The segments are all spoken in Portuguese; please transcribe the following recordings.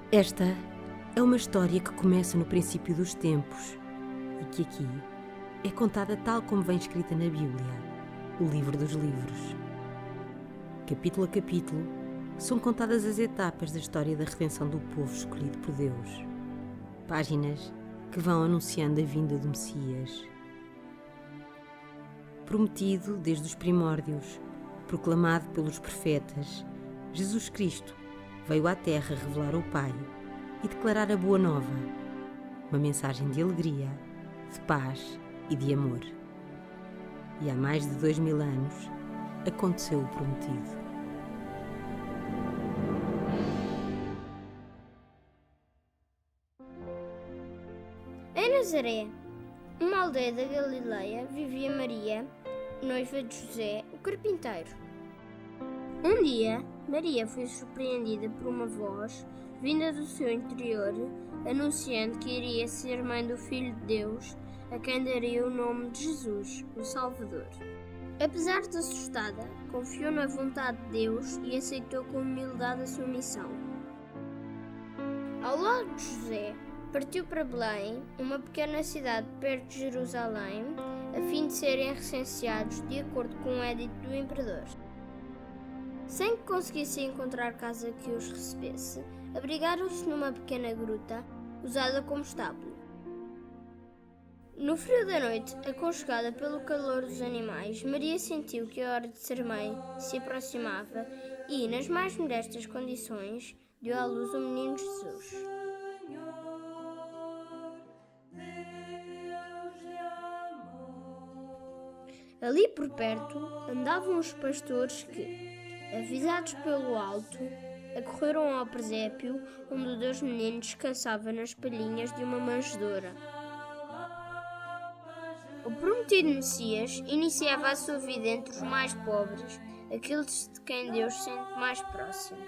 Esta é uma história que começa no princípio dos tempos e que aqui é contada tal como vem escrita na Bíblia, o livro dos livros. Capítulo a capítulo, são contadas as etapas da história da redenção do povo escolhido por Deus. Páginas que vão anunciando a vinda do Messias. Prometido desde os primórdios, proclamado pelos profetas, Jesus Cristo veio à Terra revelar o Pai e declarar a boa nova, uma mensagem de alegria, de paz e de amor. E há mais de 2000 anos aconteceu o prometido. Em Nazaré, uma aldeia da Galileia, vivia Maria, noiva de José, o carpinteiro. Um dia, Maria foi surpreendida por uma voz vinda do seu interior, anunciando que iria ser mãe do Filho de Deus, a quem daria o nome de Jesus, o Salvador. Apesar de assustada, confiou na vontade de Deus e aceitou com humildade a sua missão. Ao lado de José, partiu para Belém, uma pequena cidade perto de Jerusalém, a fim de serem recenseados de acordo com o edito do imperador. Sem que conseguissem encontrar casa que os recebesse, abrigaram-se numa pequena gruta, usada como estábulo. No frio da noite, aconchegada pelo calor dos animais, Maria sentiu que a hora de ser mãe se aproximava e, nas mais modestas condições, deu à luz o menino Jesus. Ali por perto andavam os pastores que, avisados pelo alto, acorreram ao presépio onde o Deus menino descansava nas palhinhas de uma manjedoura. O prometido Messias iniciava a sua vida entre os mais pobres, aqueles de quem Deus se sente mais próximo.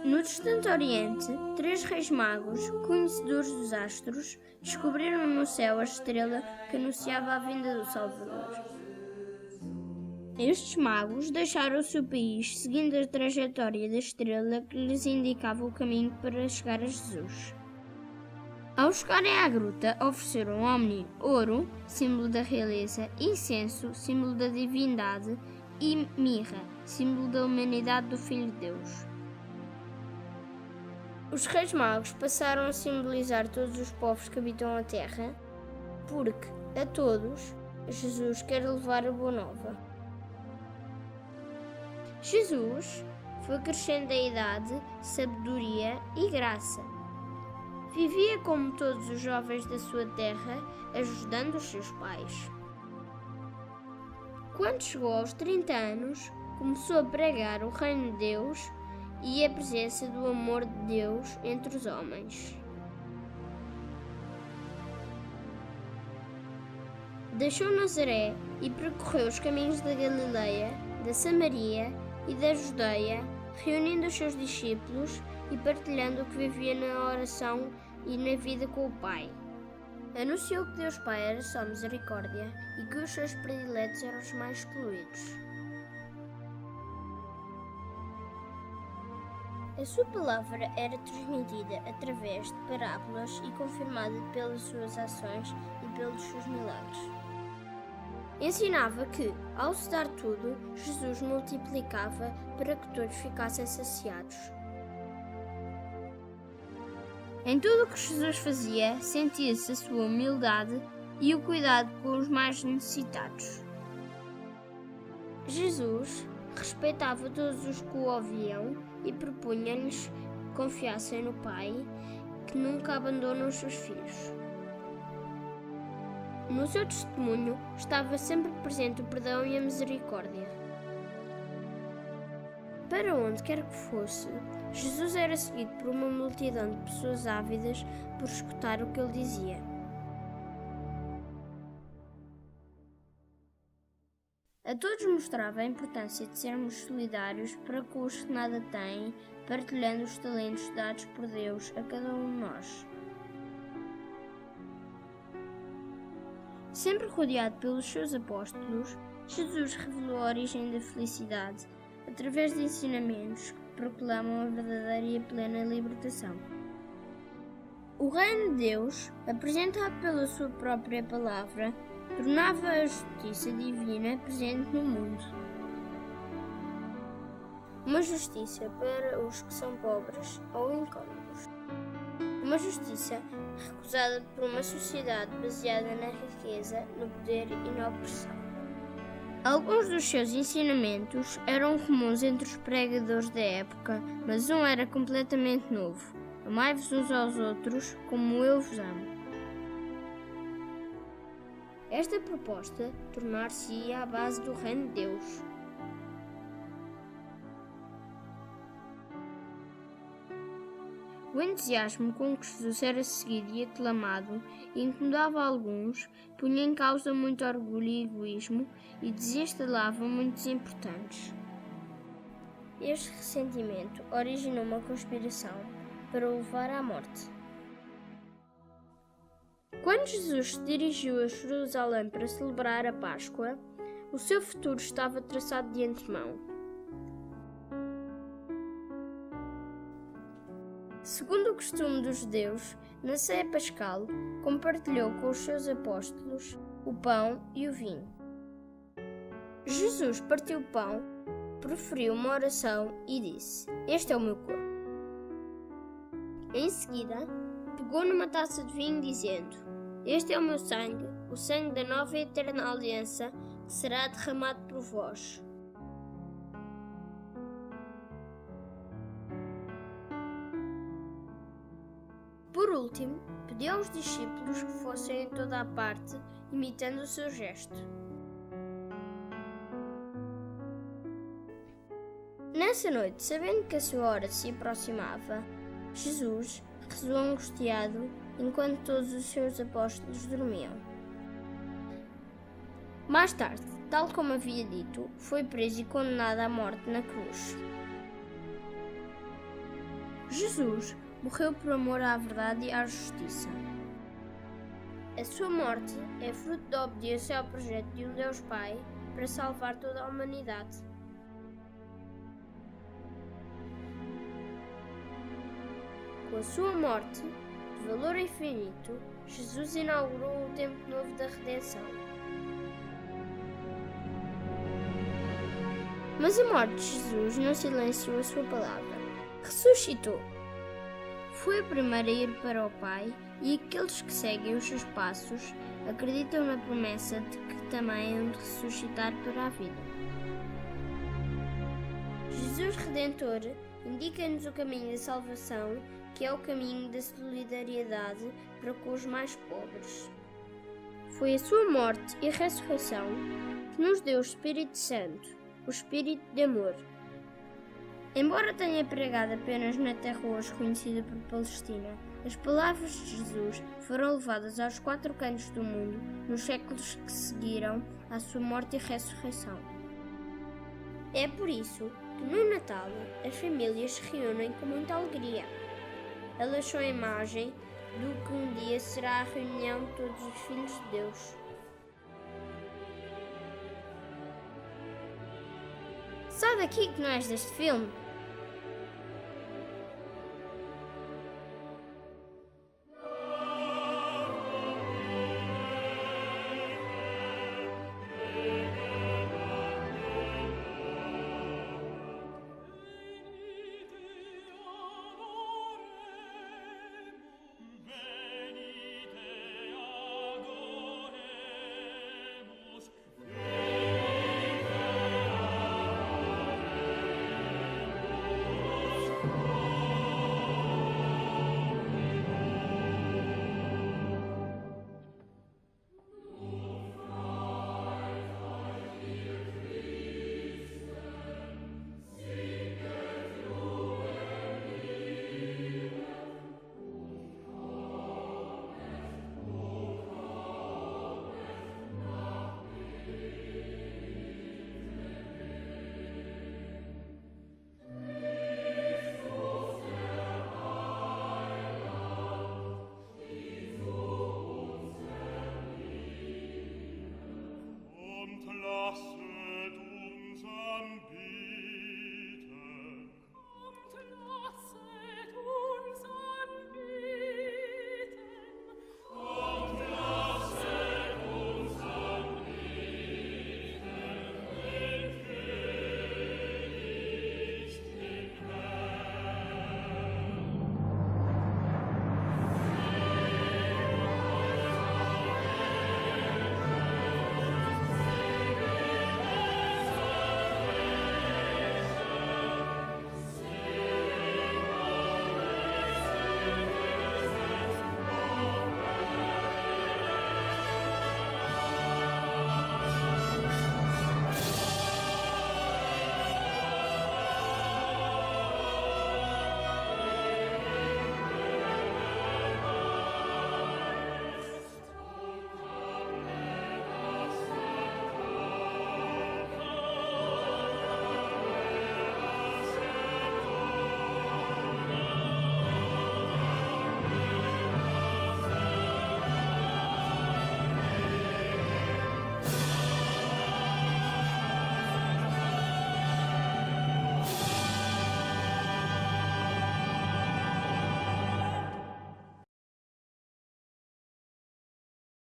No distante Oriente, 3 reis magos, conhecedores dos astros, descobriram no céu a estrela que anunciava a vinda do Salvador. Estes magos deixaram o seu país seguindo a trajetória da estrela que lhes indicava o caminho para chegar a Jesus. Ao chegarem à gruta, ofereceram ao menino ouro, símbolo da realeza, incenso, símbolo da divindade, e mirra, símbolo da humanidade do Filho de Deus. Os reis magos passaram a simbolizar todos os povos que habitam a terra, porque, a todos, Jesus quer levar a boa nova. Jesus foi crescendo em idade, sabedoria e graça. Vivia como todos os jovens da sua terra, ajudando os seus pais. Quando chegou aos 30 anos, começou a pregar o reino de Deus e a presença do amor de Deus entre os homens. Deixou Nazaré e percorreu os caminhos da Galileia, da Samaria e da Judeia, reunindo os seus discípulos e partilhando o que vivia na oração e na vida com o Pai. Anunciou que Deus Pai era só misericórdia e que os seus prediletos eram os mais excluídos. A sua palavra era transmitida através de parábolas e confirmada pelas suas ações e pelos seus milagres. Ensinava que, ao se dar tudo, Jesus multiplicava para que todos ficassem saciados. Em tudo o que Jesus fazia, sentia-se a sua humildade e o cuidado com os mais necessitados. Jesus respeitava todos os que o ouviam e propunha-lhes que confiassem no Pai, que nunca abandona os seus filhos. No seu testemunho estava sempre presente o perdão e a misericórdia. Para onde quer que fosse, Jesus era seguido por uma multidão de pessoas ávidas por escutar o que ele dizia. A todos mostrava a importância de sermos solidários para com os que nada têm, partilhando os talentos dados por Deus a cada um de nós. Sempre rodeado pelos seus apóstolos, Jesus revelou a origem da felicidade através de ensinamentos proclamam a verdadeira e a plena libertação. O reino de Deus, apresentado pela sua própria palavra, tornava a justiça divina presente no mundo. Uma justiça para os que são pobres ou incómodos. Uma justiça recusada por uma sociedade baseada na riqueza, no poder e na opressão. Alguns dos seus ensinamentos eram comuns entre os pregadores da época, mas um era completamente novo. Amai-vos uns aos outros como eu vos amo. Esta proposta tornar-se-ia a base do reino de Deus. O entusiasmo com que Jesus era seguido e aclamado incomodava alguns, punha em causa muito orgulho e egoísmo e desinstalava muitos importantes. Este ressentimento originou uma conspiração para o levar à morte. Quando Jesus se dirigiu a Jerusalém para celebrar a Páscoa, o seu futuro estava traçado de antemão. Segundo o costume dos judeus, na ceia pascal, compartilhou com os seus apóstolos o pão e o vinho. Jesus partiu o pão, proferiu uma oração e disse: "Este é o meu corpo." Em seguida, pegou numa taça de vinho dizendo: "Este é o meu sangue, o sangue da nova e eterna aliança, que será derramado por vós." Por último, pediu aos discípulos que fossem em toda a parte, imitando o seu gesto. Nessa noite, sabendo que a sua hora se aproximava, Jesus rezou angustiado enquanto todos os seus apóstolos dormiam. Mais tarde, tal como havia dito, foi preso e condenado à morte na cruz. Jesus morreu por amor à verdade e à justiça. A sua morte é fruto da obediência ao projeto de um Deus Pai para salvar toda a humanidade. Com a sua morte, de valor infinito, Jesus inaugurou um tempo novo da redenção. Mas a morte de Jesus não silenciou a sua palavra. Ressuscitou. Foi o primeiro a ir para o Pai, e aqueles que seguem os seus passos acreditam na promessa de que também hão de ressuscitar para a vida. Jesus Redentor indica-nos o caminho da salvação, que é o caminho da solidariedade para com os mais pobres. Foi a sua morte e ressurreição que nos deu o Espírito Santo, o Espírito de amor. Embora tenha pregado apenas na terra hoje conhecida por Palestina, as palavras de Jesus foram levadas aos 4 cantos do mundo nos séculos que seguiram à sua morte e ressurreição. É por isso que no Natal as famílias se reúnem com muita alegria. Elas são a imagem do que um dia será a reunião de todos os filhos de Deus. Sai daqui que não és deste filme!